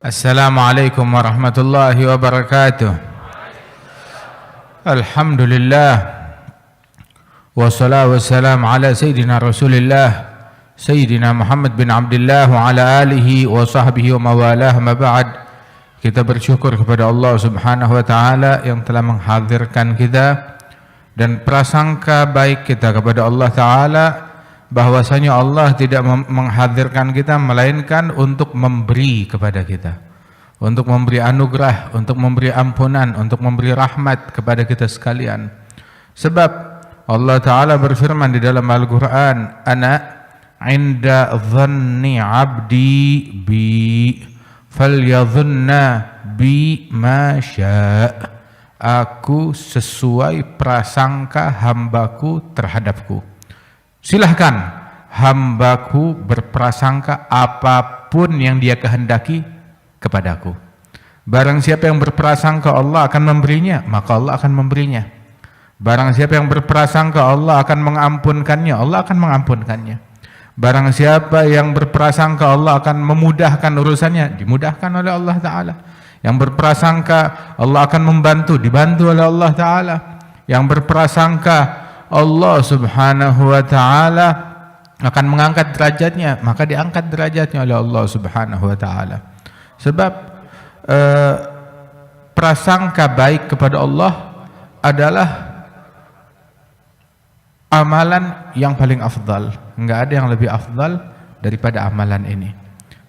Assalamualaikum warahmatullahi wabarakatuh. Alhamdulillah wassalatu wassalamu ala sayyidina Rasulillah Sayyidina Muhammad bin Abdullah wa ala alihi wa sahbihi wa mawalah. Ma ba'd. Kita bersyukur kepada Allah Subhanahu wa taala yang telah menghadirkan kita, dan prasangka baik kita kepada Allah taala bahwasanya Allah tidak menghadirkan kita melainkan untuk memberi kepada kita, untuk memberi anugerah, untuk memberi ampunan, untuk memberi rahmat kepada kita sekalian. Sebab Allah taala berfirman di dalam Al-Qur'an, ana inda dhanni 'abdi bi falyadhunna bi ma syaa. Aku sesuai prasangka hambaku terhadapku. Silahkan hambaku berprasangka apapun yang dia kehendaki kepadaku. Barang siapa yang berprasangka Allah akan memberinya, maka Allah akan memberinya. Barang siapa yang berprasangka Allah akan mengampunkannya, Allah akan mengampunkannya. Barang siapa yang berprasangka Allah akan memudahkan urusannya, dimudahkan oleh Allah Ta'ala. Yang berprasangka Allah akan membantu, dibantu oleh Allah Ta'ala. Yang berprasangka Allah Subhanahu wa taala akan mengangkat derajatnya, maka diangkat derajatnya oleh Allah Subhanahu wa taala. Sebab prasangka baik kepada Allah adalah amalan yang paling afdal. Enggak ada yang lebih afdal daripada amalan ini.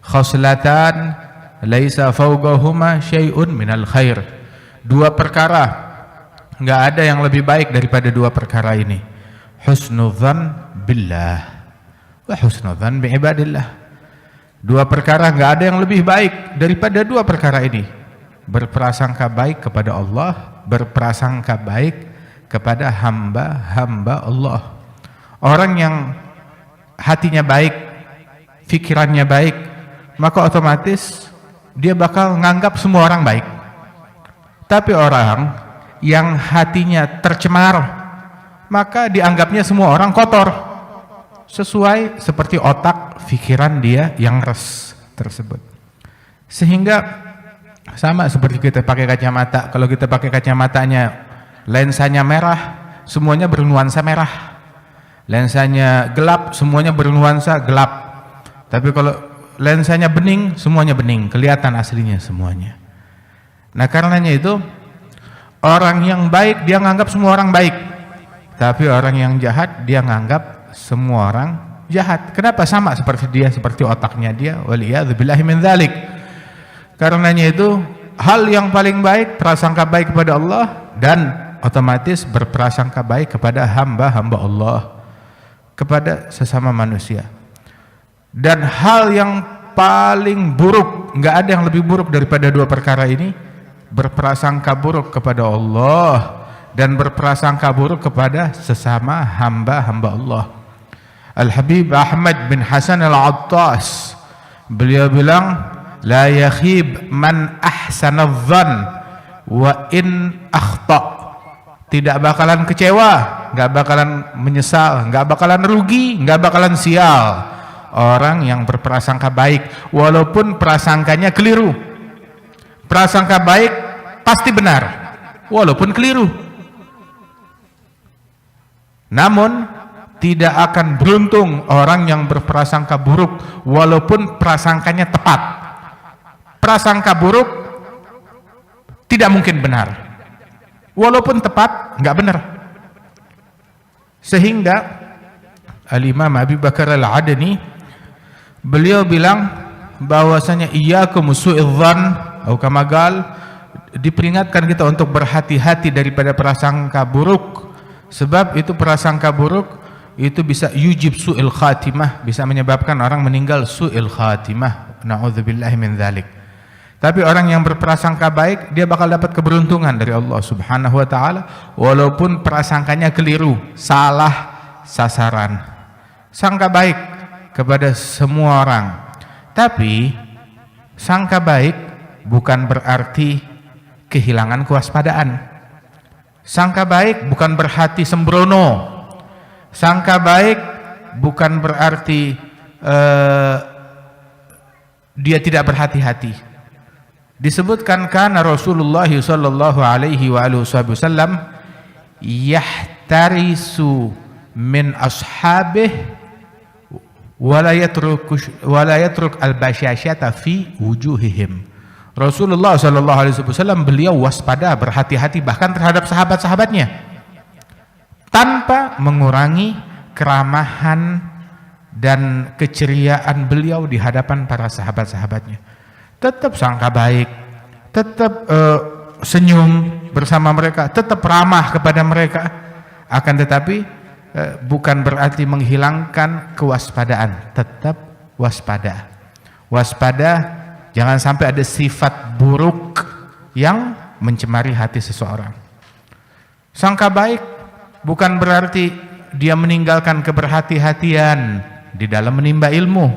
Khoslatan laisa fawqahuma syai'un minal khair. Dua perkara, enggak ada yang lebih baik daripada dua perkara ini. Husnudzan billah wa husnudzan biibadillah. Dua perkara enggak ada yang lebih baik daripada dua perkara ini. Berprasangka baik kepada Allah, berprasangka baik kepada hamba-hamba Allah. Orang yang hatinya baik, pikirannya baik, maka otomatis dia bakal nganggap semua orang baik. Tapi orang yang hatinya tercemar, maka dianggapnya semua orang kotor, sesuai seperti otak pikiran dia yang res tersebut. Sehingga sama seperti kita pakai kacamata. Kalau kita pakai kacamatanya lensanya merah, semuanya bernuansa merah. Lensanya gelap, semuanya bernuansa gelap. Tapi kalau lensanya bening, semuanya bening, kelihatan aslinya semuanya. Nah, karenanya itu orang yang baik dia nganggap semua orang baik, tapi orang yang jahat dia nganggap semua orang jahat. Kenapa? Sama seperti dia, seperti otaknya dia. Waliyadzubillahi min dzalik. Karenanya itu hal yang paling baik prasangka baik kepada Allah, dan otomatis berprasangka baik kepada hamba-hamba Allah, kepada sesama manusia. Dan hal yang paling buruk, nggak ada yang lebih buruk daripada dua perkara ini, berprasangka buruk kepada Allah dan berprasangka buruk kepada sesama hamba-hamba Allah. Al-Habib Ahmad bin Hasan Al-Attas, beliau bilang, la yakhib man ahsana dhann wa in akhta. Tidak bakalan kecewa, nggak bakalan menyesal, nggak bakalan rugi, nggak bakalan sial orang yang berprasangka baik walaupun prasangkanya keliru. Prasangka baik pasti benar walaupun keliru. Namun tidak akan beruntung orang yang berprasangka buruk walaupun prasangkanya tepat. Prasangka buruk tidak mungkin benar, walaupun tepat nggak benar. Sehingga Al-Imam Abi Bakar Al-Adni beliau bilang bahwasanya iyyakum su'idzan atau kamagal, diperingatkan kita untuk berhati-hati daripada prasangka buruk. Sebab itu prasangka buruk itu bisa yujib su'il khatimah, bisa menyebabkan orang meninggal su'il khatimah. Na'udzubillahi min dzalik. Tapi orang yang berprasangka baik, dia bakal dapat keberuntungan dari Allah Subhanahu wa taala walaupun prasangkanya keliru, salah sasaran. Sangka baik kepada semua orang. Tapi sangka baik bukan berarti kehilangan kewaspadaan. Sangka baik bukan berarti sembrono. Sangka baik bukan berarti dia tidak berhati-hati. Disebutkan kana Rasulullah sallallahu alaihi wasallam yahtarisu min ashabih wala yatruk al-bashashata fi wujuhihim. Rasulullah sallallahu alaihi wasallam beliau waspada, berhati-hati bahkan terhadap sahabat-sahabatnya, tanpa mengurangi keramahan dan keceriaan beliau di hadapan para sahabat-sahabatnya. Tetap sangka baik, tetap senyum bersama mereka, tetap ramah kepada mereka. Akan tetapi bukan berarti menghilangkan kewaspadaan, tetap waspada. Waspada, jangan sampai ada sifat buruk yang mencemari hati seseorang. Sangka baik bukan berarti dia meninggalkan keberhati-hatian di dalam menimba ilmu.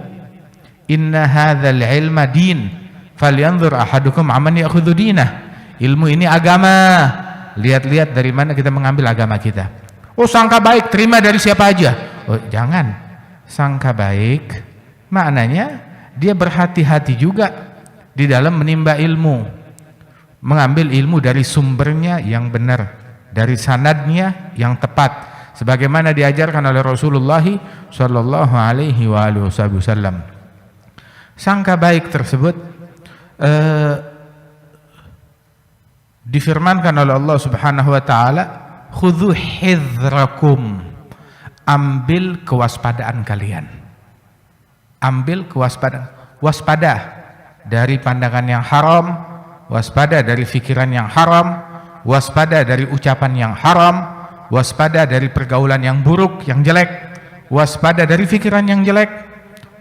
Inna hadzal ilma din falyanzur ahadukum amman ya'khudhu dinah. Ilmu ini agama, lihat-lihat dari mana kita mengambil agama kita. Oh, sangka baik terima dari siapa aja. Oh, jangan. Sangka baik maknanya dia berhati-hati juga di dalam menimba ilmu, mengambil ilmu dari sumbernya yang benar, dari sanadnya yang tepat, sebagaimana diajarkan oleh Rasulullah sallallahu alaihi wasallam. Sangka baik tersebut difirmankan oleh Allah Subhanahu wa taala, khudhu hidrakum, ambil kewaspadaan kalian. Ambil kewaspadaan, waspada dari pandangan yang haram, waspada dari pikiran yang haram, waspada dari ucapan yang haram, waspada dari pergaulan yang buruk, yang jelek, waspada dari pikiran yang jelek,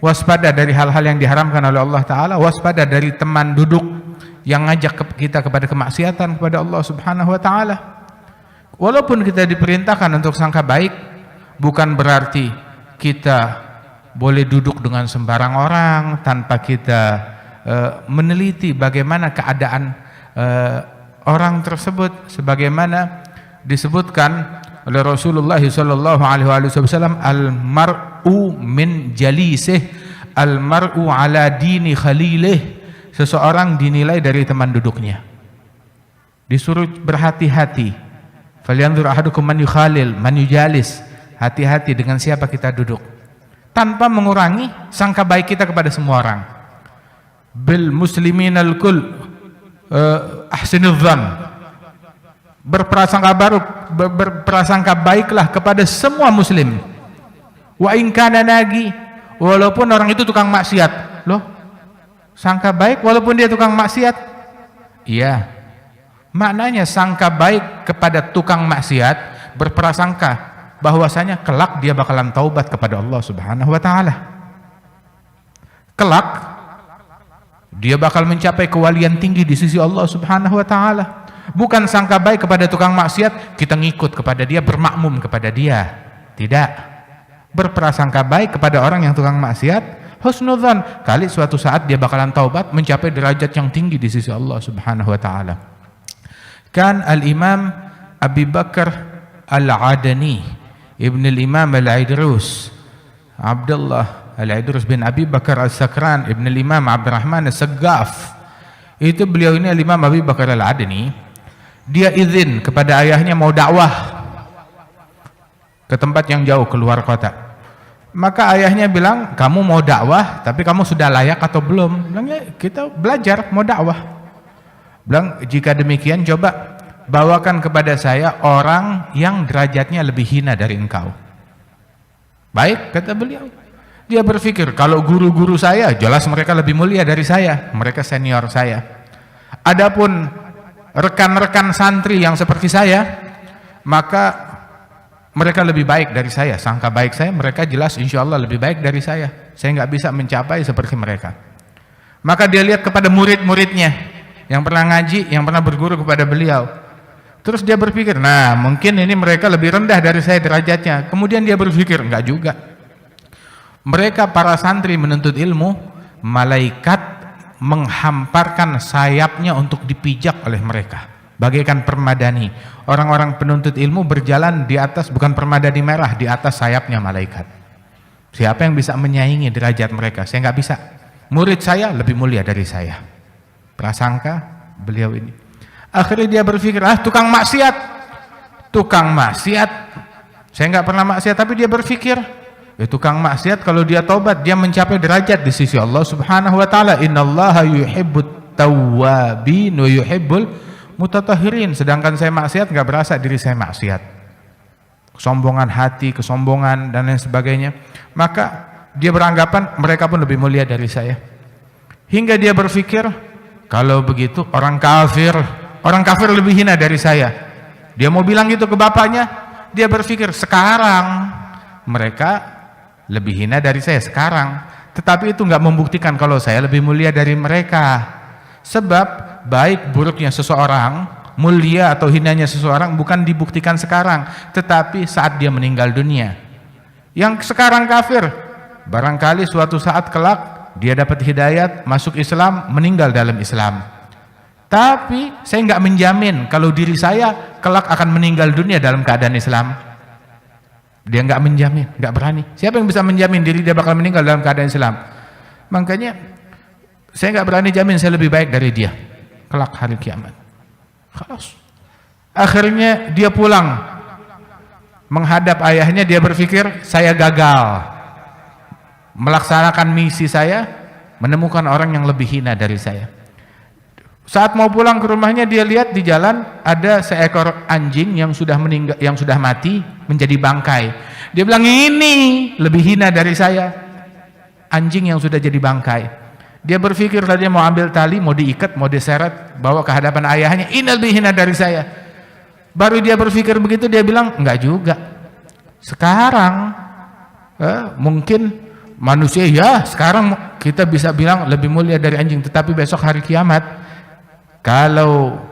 waspada dari hal-hal yang diharamkan oleh Allah Ta'ala, waspada dari teman duduk yang ngajak kita kepada kemaksiatan kepada Allah Subhanahu wa Ta'ala. Walaupun kita diperintahkan untuk sangka baik, bukan berarti kita boleh duduk dengan sembarang orang tanpa kita meneliti bagaimana keadaan orang tersebut, sebagaimana disebutkan oleh Rasulullah sallallahu alaihi wasallam, al-mar'u min jalisih, al-mar'u ala dini khalilih. Seseorang dinilai dari teman duduknya. Disuruh berhati-hati. Falyanzur ahadukum man yukhalil, man yujalis. Hati-hati dengan siapa kita duduk. Tanpa mengurangi sangka baik kita kepada semua orang. Bil musliminal kul ahsinudz dzan. Berprasangka baiklah kepada semua muslim. Wa in kana nagi, walaupun orang itu tukang maksiat. Loh, sangka baik walaupun dia tukang maksiat? Iya. Maknanya sangka baik kepada tukang maksiat, berprasangka bahwasanya kelak dia bakalan taubat kepada Allah Subhanahu wa taala. Kelak dia bakal mencapai kewalian tinggi di sisi Allah Subhanahu wa taala. Bukan sangka baik kepada tukang maksiat, kita ngikut kepada dia, bermakmum kepada dia. Tidak. Berprasangka baik kepada orang yang tukang maksiat, husnudzan, kali suatu saat dia bakalan taubat, mencapai derajat yang tinggi di sisi Allah Subhanahu wa taala. Kan al-Imam Abi Bakar Al-Adani, Ibn al-Imam Al-Idrus, Abdullah Al-Idrus bin Abi Bakar Al-Sakran, Ibn al-Imam Abdurrahman Al-Saggaf. Itu beliau ini Al-Imam Abi Bakar Al-Adani, dia izin kepada ayahnya mau dakwah ke tempat yang jauh, keluar kota. Maka ayahnya bilang, kamu mau dakwah tapi kamu sudah layak atau belum? Bilangnya, kita belajar mau dakwah. Bilang, jika demikian coba bawakan kepada saya orang yang derajatnya lebih hina dari engkau. Baik, kata beliau. Dia berpikir, kalau guru-guru saya jelas mereka lebih mulia dari saya, mereka senior saya. Adapun rekan-rekan santri yang seperti saya, maka mereka lebih baik dari saya, sangka baik saya, mereka jelas insya Allah lebih baik dari saya nggak bisa mencapai seperti mereka. Maka dia lihat kepada murid-muridnya yang pernah ngaji, yang pernah berguru kepada beliau. Terus dia berpikir, nah mungkin ini mereka lebih rendah dari saya derajatnya. Kemudian dia berpikir, enggak juga. Mereka para santri menuntut ilmu, malaikat menghamparkan sayapnya untuk dipijak oleh mereka. Bagaikan permadani. Orang-orang penuntut ilmu berjalan di atas, bukan permadani merah, di atas sayapnya malaikat. Siapa yang bisa menyaingi derajat mereka? Saya nggak bisa. Murid saya lebih mulia dari saya. prasangka beliau ini. Akhirnya dia berpikir, tukang maksiat, saya nggak pernah maksiat, tapi dia berpikir, tukang maksiat kalau dia taubat dia mencapai derajat di sisi Allah Subhanahu wa taala. Innallaha yuhibbut tawwabin wa yuhibbul mutatahhirin. Sedangkan saya maksiat nggak berasa diri saya maksiat. Kesombongan hati, kesombongan dan lain sebagainya. Maka dia beranggapan mereka pun lebih mulia dari saya. Hingga dia berpikir, kalau begitu orang kafir lebih hina dari saya. Dia mau bilang gitu ke bapaknya. Dia berpikir sekarang mereka lebih hina dari saya sekarang, tetapi itu nggak membuktikan kalau saya lebih mulia dari mereka. Sebab baik buruknya seseorang, mulia atau hinanya seseorang bukan dibuktikan sekarang, tetapi saat dia meninggal dunia. Yang sekarang kafir, barangkali suatu saat kelak dia dapat hidayat, masuk Islam, meninggal dalam Islam. Tapi saya nggak menjamin kalau diri saya kelak akan meninggal dunia dalam keadaan Islam. Dia nggak menjamin, nggak berani. Siapa yang bisa menjamin diri dia bakal meninggal dalam keadaan Islam? Makanya saya nggak berani jamin saya lebih baik dari dia kelak hari kiamat. Khalas. Akhirnya dia pulang menghadap ayahnya. Dia berpikir, saya gagal melaksanakan misi saya, menemukan orang yang lebih hina dari saya. Saat mau pulang ke rumahnya, dia lihat di jalan ada seekor anjing yang sudah meninggal, yang sudah mati menjadi bangkai. Dia bilang, ini lebih hina dari saya, anjing yang sudah jadi bangkai. Dia berpikir tadi mau ambil tali, mau diikat, mau diseret, bawa ke hadapan ayahnya, ini lebih hina dari saya. Baru dia berpikir begitu, dia bilang, enggak juga. Sekarang mungkin manusia, ya sekarang kita bisa bilang lebih mulia dari anjing, tetapi besok hari kiamat, kalau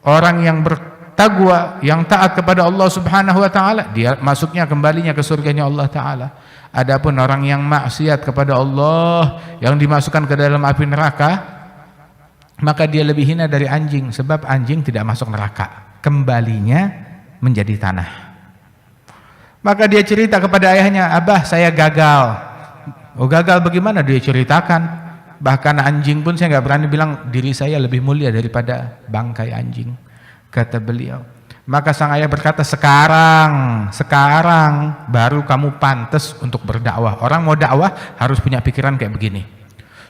orang yang bertakwa, yang taat kepada Allah Subhanahu wa taala, dia masuknya kembalinya ke surganya Allah taala. Adapun orang yang maksiat kepada Allah, yang dimasukkan ke dalam api neraka, maka dia lebih hina dari anjing, sebab anjing tidak masuk neraka, kembalinya menjadi tanah. Maka dia cerita kepada ayahnya, "Abah, saya gagal." Oh, gagal bagaimana? Dia ceritakan. Bahkan anjing pun saya nggak berani bilang diri saya lebih mulia daripada bangkai anjing, kata beliau. Maka sang ayah berkata, sekarang baru kamu pantas untuk berdakwah. Orang mau dakwah harus punya pikiran kayak begini.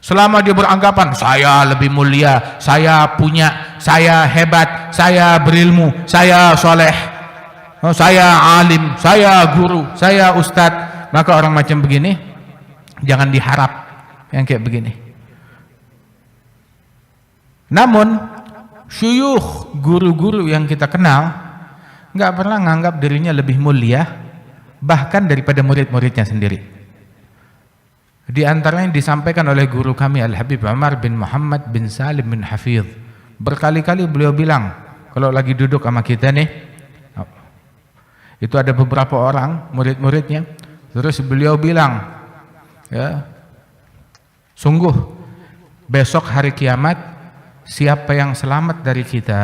Selama dia beranggapan saya lebih mulia, saya punya, saya hebat, saya berilmu, saya soleh, saya alim, saya guru, saya ustadz, maka orang macam begini jangan diharap yang kayak begini. Namun syuyukh, guru-guru yang kita kenal nggak pernah menganggap dirinya lebih mulia bahkan daripada murid-muridnya sendiri. Di antaranya disampaikan oleh guru kami Al-Habib Umar bin Muhammad bin Salim bin Hafidh. Berkali-kali beliau bilang kalau lagi duduk sama kita nih, itu ada beberapa orang murid-muridnya, terus beliau bilang, ya, sungguh besok hari kiamat siapa yang selamat dari kita,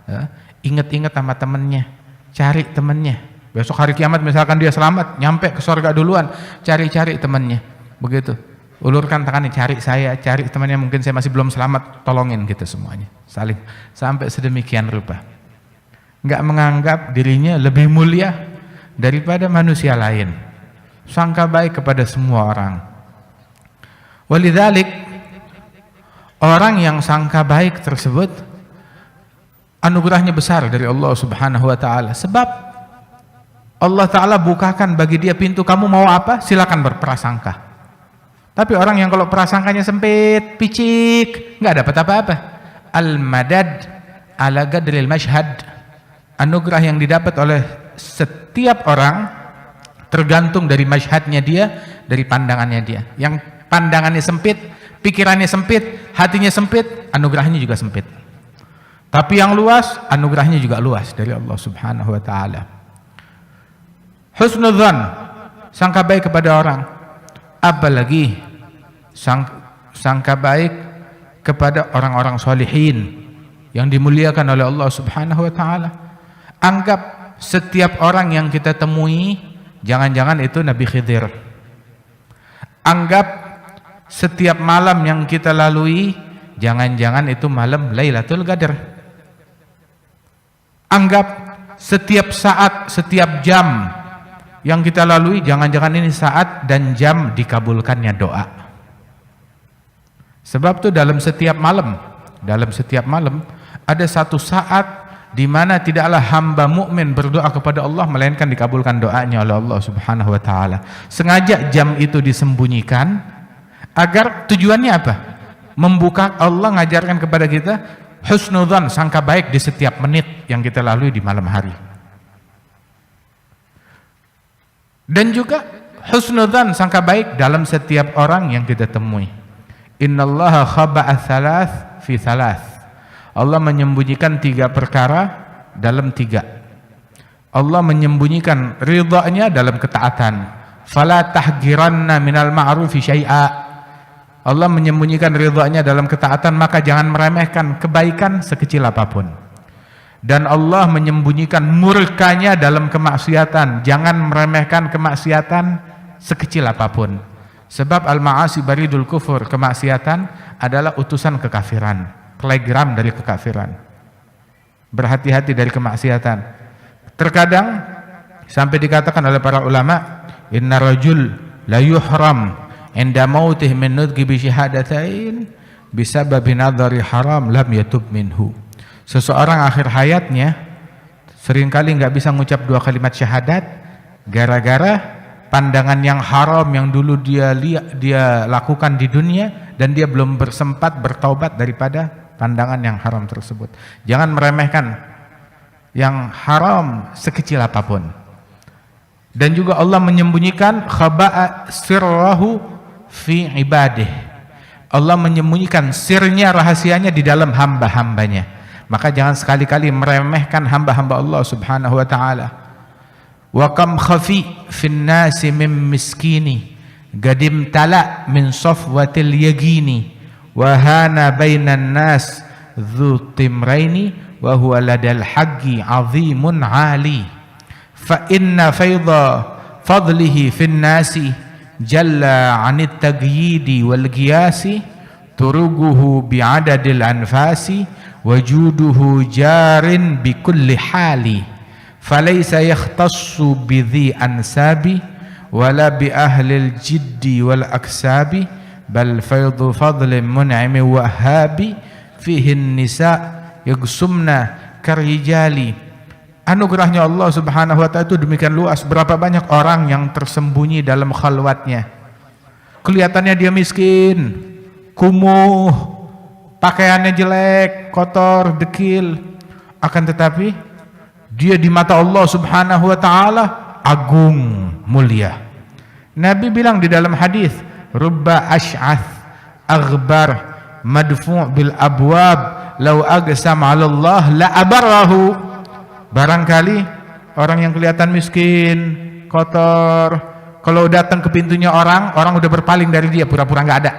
ya, ingat-ingat sama temennya, cari temennya. Besok hari kiamat misalkan dia selamat, nyampe ke surga duluan, cari-cari temennya. Begitu, ulurkan tangannya, cari saya, cari temannya, mungkin saya masih belum selamat, tolongin kita semuanya, saling sampai sedemikian rupa. Nggak menganggap dirinya lebih mulia daripada manusia lain, sangka baik kepada semua orang. Walidzalik, orang yang sangka baik tersebut anugerahnya besar dari Allah Subhanahu wa taala, sebab Allah taala bukakan bagi dia pintu, kamu mau apa? Silakan berprasangka. Tapi orang yang kalau prasangkanya sempit, picik, nggak dapat apa-apa. Al-madad ala qadril mashhad. Anugerah yang didapat oleh setiap orang tergantung dari mashhadnya dia, dari pandangannya dia. Yang pandangannya sempit, pikirannya sempit, hatinya sempit, anugerahnya juga sempit. Tapi yang luas, anugerahnya juga luas dari Allah Subhanahu wa taala. Husnudzan, sangka baik kepada orang. Apalagi sangka baik kepada orang-orang solihin yang dimuliakan oleh Allah Subhanahu wa taala. Anggap setiap orang yang kita temui jangan-jangan itu Nabi Khidir. Anggap setiap malam yang kita lalui jangan-jangan itu malam Lailatul Qadar. Anggap setiap saat, setiap jam yang kita lalui, jangan-jangan ini saat dan jam dikabulkannya doa. Sebab itu dalam setiap malam ada satu saat di mana tidaklah hamba mukmin berdoa kepada Allah melainkan dikabulkan doanya oleh Allah Subhanahu wa taala. Sengaja jam itu disembunyikan agar tujuannya apa? Membuka, Allah ngajarkan kepada kita husnudzan, sangka baik di setiap menit yang kita lalui di malam hari. Dan juga husnudzan, sangka baik dalam setiap orang yang kita temui. Innallaha khaba'a thalath fi thalath. Allah menyembunyikan 3 perkara dalam 3. Allah menyembunyikan ridhanya dalam ketaatan. Fala tahgiranna minal ma'rufi syai'a. Allah menyembunyikan ridhanya dalam ketaatan, maka jangan meremehkan kebaikan sekecil apapun. Dan Allah menyembunyikan murkanya dalam kemaksiatan. Jangan meremehkan kemaksiatan sekecil apapun. Sebab al-ma'asi baridul kufur, kemaksiatan adalah utusan kekafiran, telegram dari kekafiran. Berhati-hati dari kemaksiatan. Terkadang sampai dikatakan oleh para ulama, inna rajul la yuhram inda mautih min nutqi bi syahadatain bisababi nadhari haram lam yatub minhu. Seseorang akhir hayatnya seringkali nggak bisa mengucap 2 kalimat syahadat gara-gara pandangan yang haram yang dulu dia lakukan di dunia, dan dia belum bersempat bertaubat daripada pandangan yang haram tersebut. Jangan meremehkan yang haram sekecil apapun. Dan juga Allah menyembunyikan khaba'a sirrahu fi ibadih. Allah menyembunyikan sirnya, rahasianya di dalam hamba-hambanya. Maka jangan sekali-kali meremehkan hamba-hamba Allah Subhanahu wa taala. Wa kam khafi fin nasi min miskini gadim tala min safwatil yagini wa hana bainan nas dzu timraini wa huwa ladal haqqi azimun ali fa inna faidha fadlihi fin nasi jalla 'anit tagyidi wal qiyasi turuguhu bi'adadil anfasi wajuduhu jarin bi kulli hali falaysa yakhtassu bi dhi ansabi wala bi ahlil jiddi wal aksabi bal faydu fadlin mun'imi wahhabi fihi nisa yagsumna karijali. Anugerahnya Allah Subhanahu wa ta'ala itu demikian luas. Berapa banyak orang yang tersembunyi dalam khalwatnya, kelihatannya dia miskin, kumuh, pakaiannya jelek, kotor, dekil, akan tetapi dia di mata Allah Subhanahu wa ta'ala agung, mulia. Nabi bilang di dalam hadis, rubba ash'ath aghbar madfu' bil abwab law aqsam 'ala Allah la abarahu. Barangkali orang yang kelihatan miskin, kotor, kalau datang ke pintunya orang udah berpaling dari dia, pura-pura nggak ada.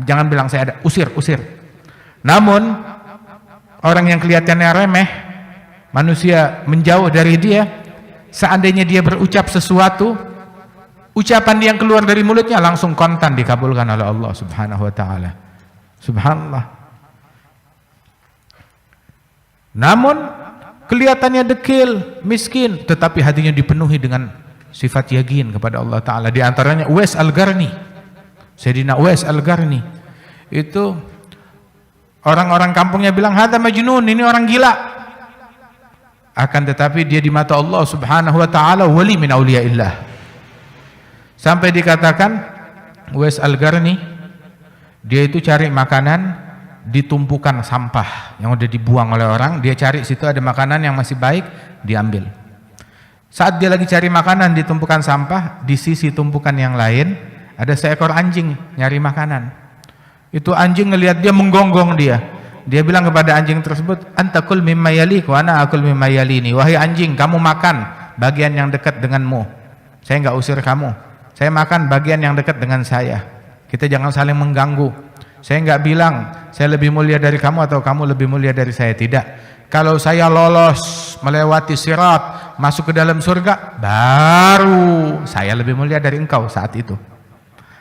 Jangan bilang saya ada, usir. Namun orang yang kelihatannya remeh, manusia menjauh dari dia, seandainya dia berucap sesuatu, ucapan yang keluar dari mulutnya langsung kontan dikabulkan oleh Allah Subhanahu wa ta'ala. Subhanallah. Namun kelihatannya dekil, miskin, tetapi hatinya dipenuhi dengan sifat yakin kepada Allah Ta'ala. Di antaranya Uwais Al-Qarni, Sayyidina Uwais Al-Qarni. Itu orang-orang kampungnya bilang, hadza majnun, ini orang gila. Akan tetapi dia di mata Allah Subhanahu wa ta'ala wali min auliyaillah. Sampai dikatakan Uwais Al-Qarni, dia itu cari makanan di tumpukan sampah yang udah dibuang oleh orang. Dia cari situ ada makanan yang masih baik, diambil. Saat dia lagi cari makanan di tumpukan sampah, di sisi tumpukan yang lain ada seekor anjing nyari makanan. Itu anjing ngelihat dia, menggonggong dia. Dia bilang kepada anjing tersebut, antakul mimma yalik wa ana akul mimma yalini. Wahai anjing, kamu makan bagian yang dekat denganmu, saya enggak usir kamu. Saya makan bagian yang dekat dengan saya. Kita jangan saling mengganggu. Saya enggak bilang saya lebih mulia dari kamu atau kamu lebih mulia dari saya, tidak. Kalau saya lolos melewati sirat masuk ke dalam surga, baru saya lebih mulia dari engkau saat itu.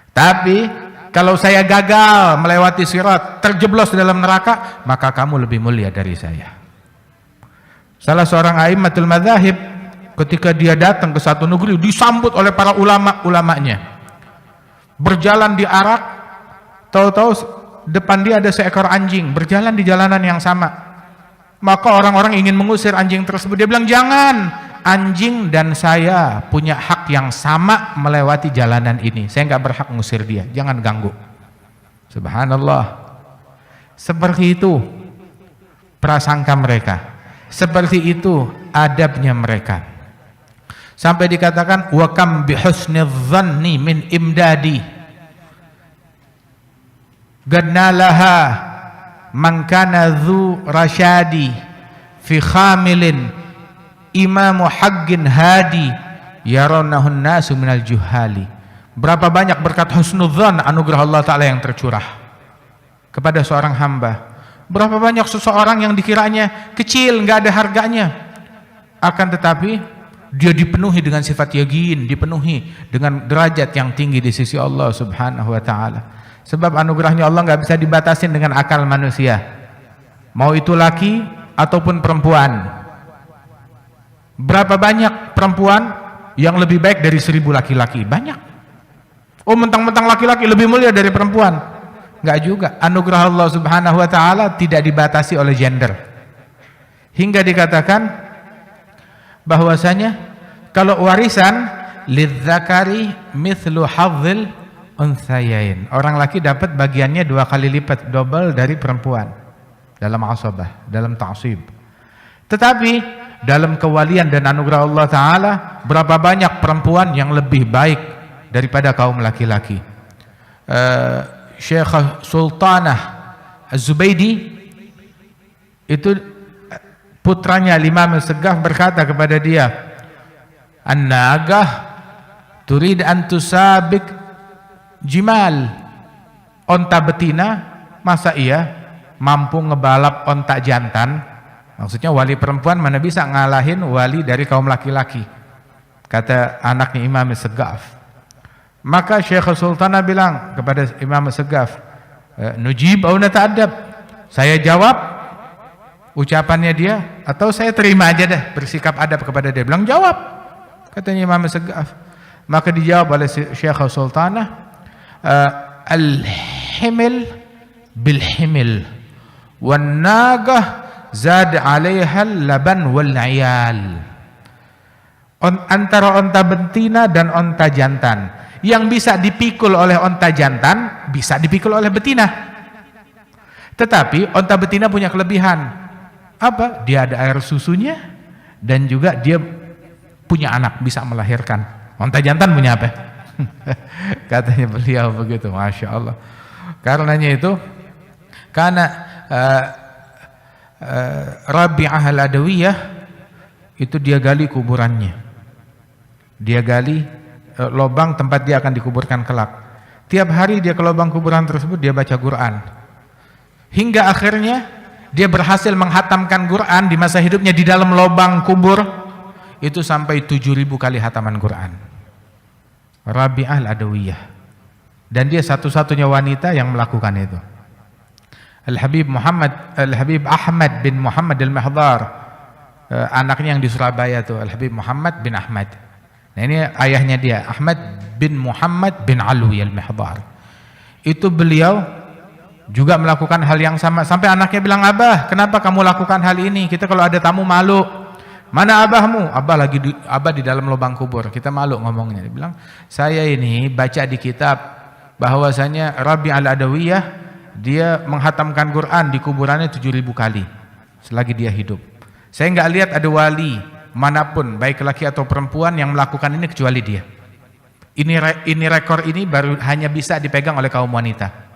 Tapi kalau saya gagal melewati sirat, terjeblos dalam neraka, maka kamu lebih mulia dari saya. Salah seorang a'immatul madzahib ketika dia datang ke satu negeri disambut oleh para ulama-ulamanya. Berjalan di Arak, tahu-tahu depan dia ada seekor anjing berjalan di jalanan yang sama. Maka orang-orang ingin mengusir anjing tersebut. Dia bilang, jangan, anjing dan saya punya hak yang sama melewati jalanan ini. Saya nggak berhak mengusir dia, jangan ganggu. Subhanallah. Seperti itu prasangka mereka, seperti itu adabnya mereka. Sampai dikatakan, wa kam bihusnidzanni min imdadi gadnalaha man kana dzu rasyadi fi khamilin imamu haqqin hadi yaronahun nasu minal juhali. Berapa banyak berkat husnudzan anugerah Allah Ta'ala yang tercurah kepada seorang hamba. Berapa banyak seseorang yang dikiranya kecil, nggak ada harganya, akan tetapi dia dipenuhi dengan sifat yakin, dipenuhi dengan derajat yang tinggi di sisi Allah Subhanahu wa Ta'ala. Sebab anugerahnya Allah nggak bisa dibatasin dengan akal manusia, mau itu laki ataupun perempuan. Berapa banyak perempuan yang lebih baik dari 1000 laki-laki? Banyak. Oh, mentang-mentang laki-laki lebih mulia dari perempuan? Enggak juga. Anugerah Allah Subhanahu wa Ta'ala tidak dibatasi oleh gender. Hingga dikatakan bahwasanya kalau warisan lidzakari mithlu hadzil unthayain. Orang laki dapat bagiannya 2 kali lipat, double dari perempuan dalam asabah, dalam ta'sib. Tetapi dalam kewalian dan anugerah Allah Ta'ala, berapa banyak perempuan yang lebih baik daripada kaum laki-laki. Syekh Sultanah Az-Zubaydi itu putranya Imam Segaf berkata kepada dia, an-nagah turid an tusabik jimal. Onta betina masa iya mampu ngebalap onta jantan? Maksudnya wali perempuan mana bisa ngalahin wali dari kaum laki-laki, kata anaknya Imam Segaf. Maka Syekh Sultanah bilang kepada Imam Segaf, nujib au nata'addab, saya jawab ucapannya dia atau saya terima aja deh, bersikap adab kepada dia? Bilang jawab, katanya Imam Segaf. Maka dijawab oleh Syekh Sultanah, al-himil bil-himil wan nagah zad 'alaiha laban wal 'iyal. Antara onta betina dan onta jantan, yang bisa dipikul oleh onta jantan bisa dipikul oleh betina. Tetapi onta betina punya kelebihan apa? Dia ada air susunya dan juga dia punya anak, bisa melahirkan. Onta jantan punya apa? Katanya beliau begitu, Masya Allah. Karenanya itu, karena Rabi'ah al-Adawiyah itu dia gali kuburannya, dia gali lubang tempat dia akan dikuburkan kelak. Tiap hari dia ke lubang kuburan tersebut, dia baca Quran. Hingga akhirnya dia berhasil menghatamkan Quran di masa hidupnya di dalam lubang kubur itu sampai 7.000 kali hataman Quran. Rabi'ah al-Adawiyah. Dan dia satu-satunya wanita yang melakukan itu. Al-Habib Ahmad bin Muhammad al-Mahdar, anaknya yang di Surabaya tuh, Al-Habib Muhammad bin Ahmad. Nah, ini ayahnya dia, Ahmad bin Muhammad bin Alwi al-Mahdar. Itu beliau juga melakukan hal yang sama. Sampai anaknya bilang, "Abah, kenapa kamu lakukan hal ini? Kita kalau ada tamu malu." "Mana abahmu?" Abah di dalam lubang kubur. Kita malu ngomongnya." Dia bilang, "Saya ini baca di kitab bahwasanya Rabi' al-Adawiyah dia menghatamkan Quran di kuburannya 7.000 kali selagi dia hidup. Saya nggak lihat ada wali manapun baik laki atau perempuan yang melakukan ini kecuali dia. Ini rekor ini baru hanya bisa dipegang oleh kaum wanita."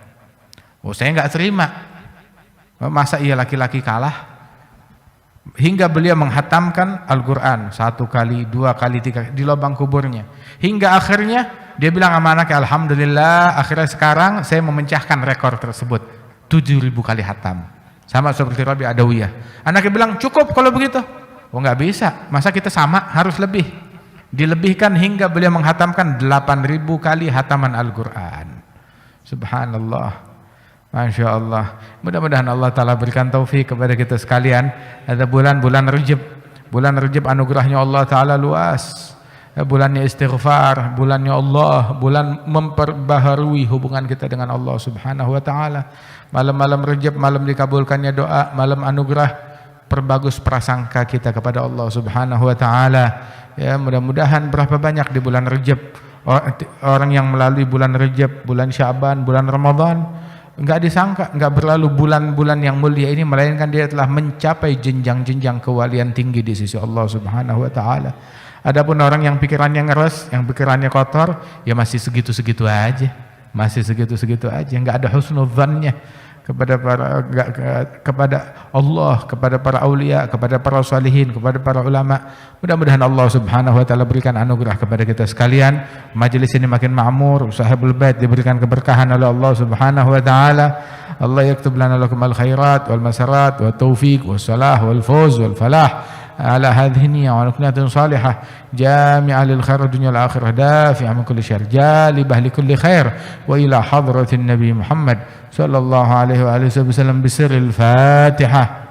Oh, saya nggak terima. Masa iya laki-laki kalah? Hingga beliau menghatamkan Al-Quran 1 kali, 2 kali, 3 kali di lubang kuburnya. Hingga akhirnya dia bilang sama anaknya, "Alhamdulillah, akhirnya sekarang saya memecahkan rekor tersebut, 7.000 kali hatam." Sama seperti Rabi' Adawiyah. Anaknya bilang, "Cukup kalau begitu." Oh, nggak bisa, masa kita sama, harus lebih. Dilebihkan hingga beliau menghatamkan 8.000 kali hataman Al-Quran. Subhanallah. Masya Allah. Mudah-mudahan Allah Ta'ala berikan taufik kepada kita sekalian. Ada bulan-bulan Rajab. Bulan Rajab anugerahnya Allah Ta'ala luas. Bulannya istighfar, bulannya Allah, bulan memperbaharui hubungan kita dengan Allah Subhanahu wa Ta'ala. Malam-malam Rajab, malam dikabulkannya doa, malam anugerah, perbagus prasangka kita kepada Allah Subhanahu wa Ta'ala. Ya, mudah-mudahan berapa banyak di bulan Rajab orang yang melalui bulan Rajab, bulan Sya'ban, bulan Ramadan, enggak disangka, enggak berlalu bulan-bulan yang mulia ini, melainkan dia telah mencapai jenjang-jenjang kewalian tinggi di sisi Allah Subhanahu wa Ta'ala. Adapun orang yang pikirannya ngeres, yang pikirannya kotor, ya masih segitu-segitu aja, masih segitu-segitu aja, enggak ada husnudzannya kepada Allah, kepada para aulia, kepada para salihin, kepada para ulama. Mudah-mudahan Allah Subhanahu wa Ta'ala berikan anugerah kepada kita sekalian. Majelis ini makin makmur, sahibul bait diberikan keberkahan oleh Allah Subhanahu wa Ta'ala. Allah yaktub lana lakum al khairat wal masarat wa taufiq wa salah wal fawz wal falah على هذه النية ونكنة صالحة جامعة للخير الدنيا والآخرة دافعة من كل شر جالبة لكل خير وإلى حضرة النبي محمد صلى الله عليه وآله وسلم بسر الفاتحة.